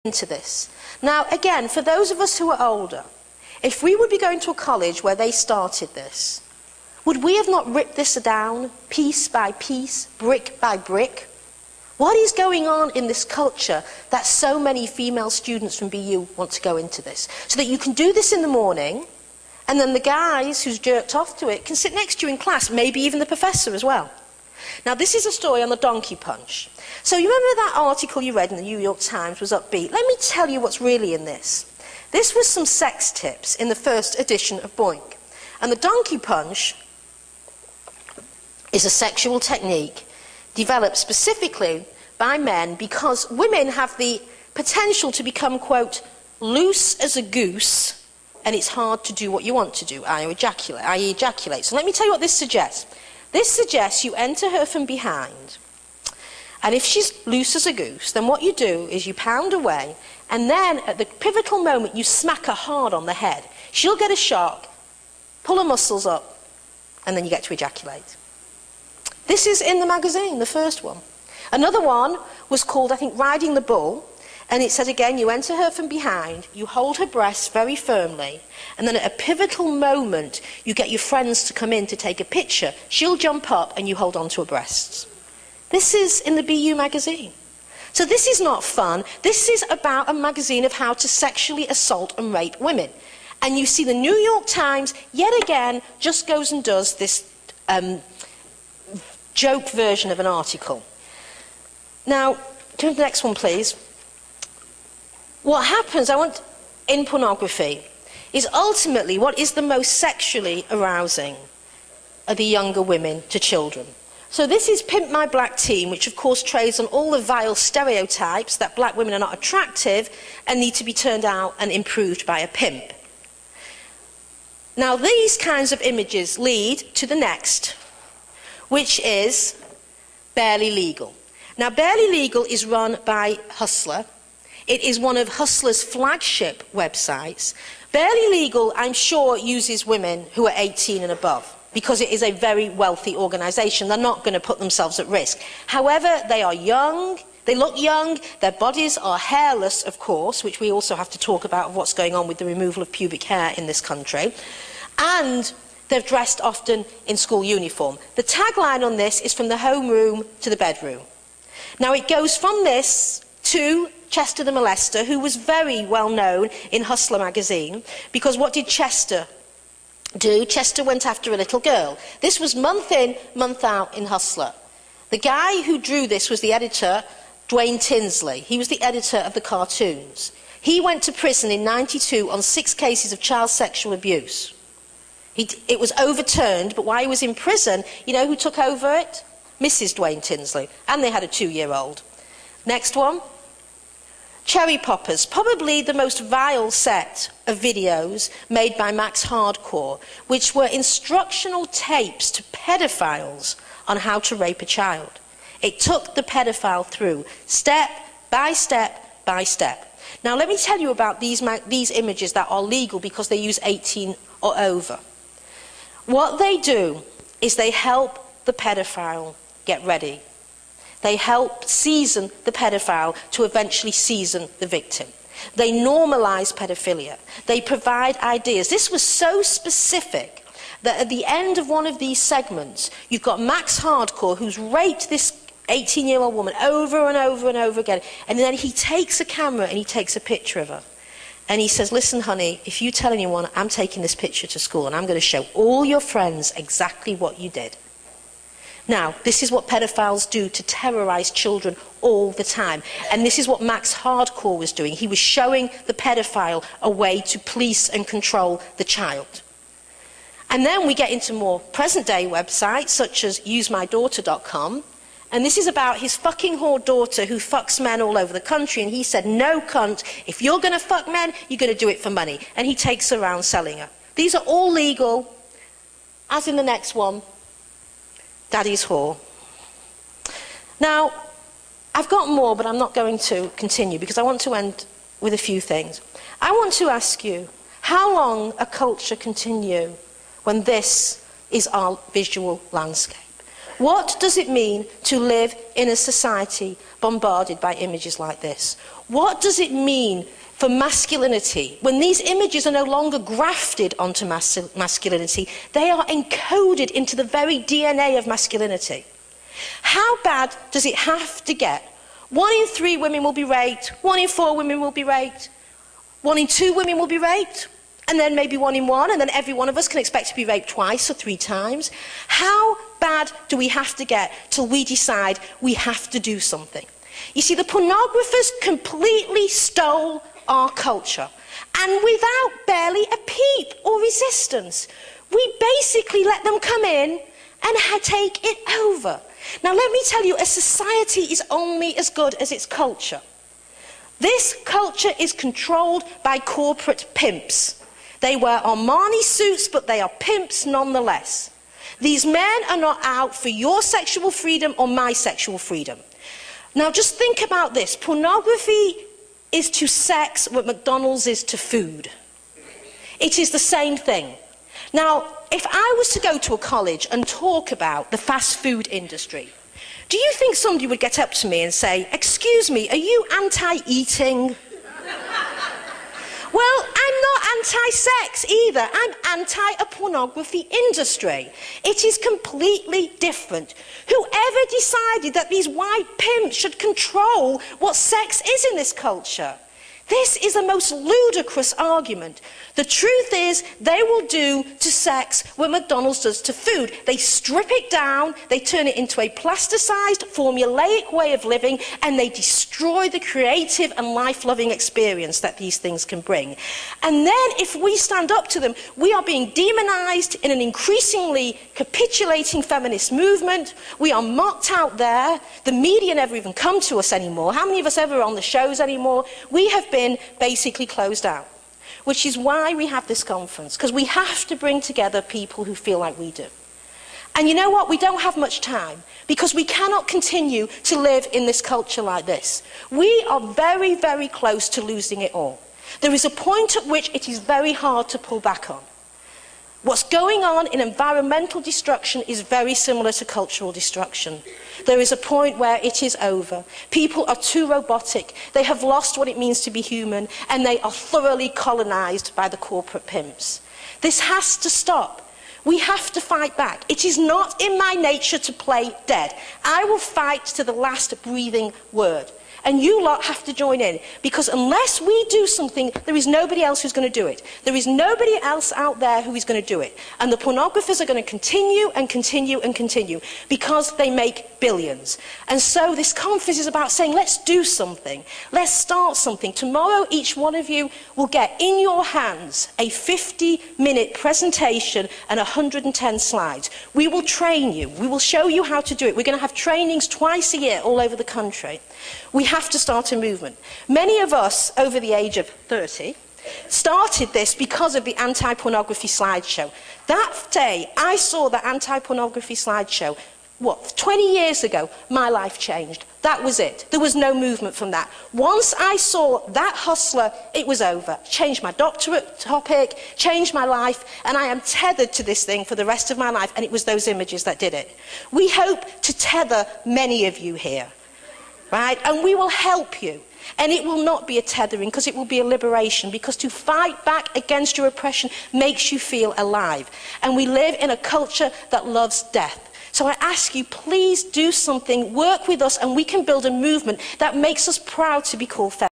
into this. Now, again, for those of us who are older, if we would be going to a college where they started this, would we have not ripped this down, piece by piece, brick by brick? What is going on in this culture that so many female students from BU want to go into this? So that you can do this in the morning, and then the guys who's jerked off to it can sit next to you in class, maybe even the professor as well. Now, this is a story on the donkey punch. So you remember that article you read in the New York Times was upbeat? Let me tell you what's really in this. This was some sex tips in the first edition of Boink. And the donkey punch is a sexual technique developed specifically by men because women have the potential to become, quote, loose as a goose, and it's hard to do what you want to do, i.e. ejaculate. So let me tell you what this suggests. This suggests you enter her from behind, and if she's loose as a goose, then what you do is you pound away, and then at the pivotal moment you smack her hard on the head. She'll get a shock, pull her muscles up, and then you get to ejaculate. This is in the magazine, the first one. Another one was called, I think, Riding the Bull, and it said again, you enter her from behind, you hold her breasts very firmly, and then at a pivotal moment, you get your friends to come in to take a picture. She'll jump up and you hold on to her breasts. This is in the BU magazine. So this is not fun. This is about a magazine of how to sexually assault and rape women. And you see the New York Times, yet again, just goes and does this joke version of an article. Now, turn to the next one, please. What happens, in pornography, is ultimately what is the most sexually arousing are the younger women to children. So this is Pimp My Black Teen, which of course trades on all the vile stereotypes that black women are not attractive and need to be turned out and improved by a pimp. Now these kinds of images lead to the next, which is Barely Legal. Now Barely Legal is run by Hustler. It is one of Hustler's flagship websites. Barely Legal, I'm sure, uses women who are 18 and above because it is a very wealthy organisation. They're not going to put themselves at risk. However, they are young, they look young, their bodies are hairless, of course, which we also have to talk about what's going on with the removal of pubic hair in this country, and they're dressed often in school uniform. The tagline on this is from the homeroom to the bedroom. Now it goes from this to Chester the Molester, who was very well known in Hustler magazine, because what did Chester do? Chester went after a little girl. This was month in, month out in Hustler. The guy who drew this was the editor, Dwayne Tinsley. He was the editor of the cartoons. He went to prison in '92 on 6 cases of child sexual abuse. It was overturned, but while he was in prison, you know who took over it? Mrs. Dwayne Tinsley. And they had a 2-year-old. Next one. Cherry Poppers, probably the most vile set of videos made by Max Hardcore, which were instructional tapes to pedophiles on how to rape a child. It took the pedophile through, step by step by step. Now let me tell you about these images that are legal because they use 18 or over. What they do is they help the pedophile get ready. They help season the pedophile to eventually season the victim. They normalise pedophilia. They provide ideas. This was so specific that at the end of one of these segments, you've got Max Hardcore, who's raped this 18-year-old woman over and over and over again, and then he takes a camera and he takes a picture of her. And he says, listen, honey, if you tell anyone, I'm taking this picture to school and I'm going to show all your friends exactly what you did. Now, this is what pedophiles do to terrorise children all the time. And this is what Max Hardcore was doing. He was showing the pedophile a way to police and control the child. And then we get into more present-day websites, such as usemydaughter.com. And this is about his fucking whore daughter who fucks men all over the country. And he said, no cunt, if you're going to fuck men, you're going to do it for money. And he takes her around selling her. These are all legal, as in the next one. Daddy's whore. Now, I've got more, but I'm not going to continue because I want to end with a few things. I want to ask you, how long a culture continue when this is our visual landscape? What does it mean to live in a society bombarded by images like this? What does it mean for masculinity when these images are no longer grafted onto masculinity? They are encoded into the very DNA of masculinity. How bad does it have to get? 1 in 3 women will be raped, 1 in 4 women will be raped, 1 in 2 women will be raped, and then maybe 1 in 1, and then every one of us can expect to be raped twice or 3 times. How bad do we have to get till we decide we have to do something? You see, the pornographers completely stole our culture, and without barely a peep or resistance. We basically let them come in and take it over. Now let me tell you, a society is only as good as its culture. This culture is controlled by corporate pimps. They wear Armani suits, but they are pimps nonetheless. These men are not out for your sexual freedom or my sexual freedom. Now just think about this. Pornography is to sex what McDonald's is to food. It is the same thing. Now, if I was to go to a college and talk about the fast food industry, do you think somebody would get up to me and say, "Excuse me, are you anti-eating?" Well, I'm not anti-sex either. I'm anti-a-pornography industry. It is completely different. Whoever decided that these white pimps should control what sex is in this culture? This is the most ludicrous argument. The truth is, they will do to sex what McDonald's does to food. They strip it down, they turn it into a plasticized, formulaic way of living, and they destroy the creative and life-loving experience that these things can bring. And then, if we stand up to them, we are being demonized in an increasingly capitulating feminist movement. We are mocked out there. The media never even come to us anymore. How many of us ever are on the shows anymore? We have been basically closed out, which is why we have this conference, because we have to bring together people who feel like we do. And you know what? We don't have much time, because we cannot continue to live in this culture like this. We are very, very close to losing it all. There is a point at which it is very hard to pull back on. What's going on in environmental destruction is very similar to cultural destruction. There is a point where it is over. People are too robotic. They have lost what it means to be human, and they are thoroughly colonized by the corporate pimps. This has to stop. We have to fight back. It is not in my nature to play dead. I will fight to the last breathing word. And you lot have to join in, because unless we do something, there is nobody else who's going to do it. There is nobody else out there who is going to do it. And the pornographers are going to continue and continue and continue, because they make billions. And so this conference is about saying, let's do something. Let's start something. Tomorrow, each one of you will get in your hands a 50-minute presentation and 110 slides. We will train you. We will show you how to do it. We're going to have trainings twice a year all over the country. We have to start a movement. Many of us over the age of 30 started this because of the anti-pornography slideshow. That day I saw the anti-pornography slideshow, 20 years ago, my life changed. That was it. There was no movement from that. Once I saw that hustler, it was over. Changed my doctorate topic, changed my life, and I am tethered to this thing for the rest of my life, and it was those images that did it. We hope to tether many of you here. Right? And we will help you. And it will not be a tethering, because it will be a liberation, because to fight back against your oppression makes you feel alive. And we live in a culture that loves death. So I ask you, please do something, work with us, and we can build a movement that makes us proud to be called feminists.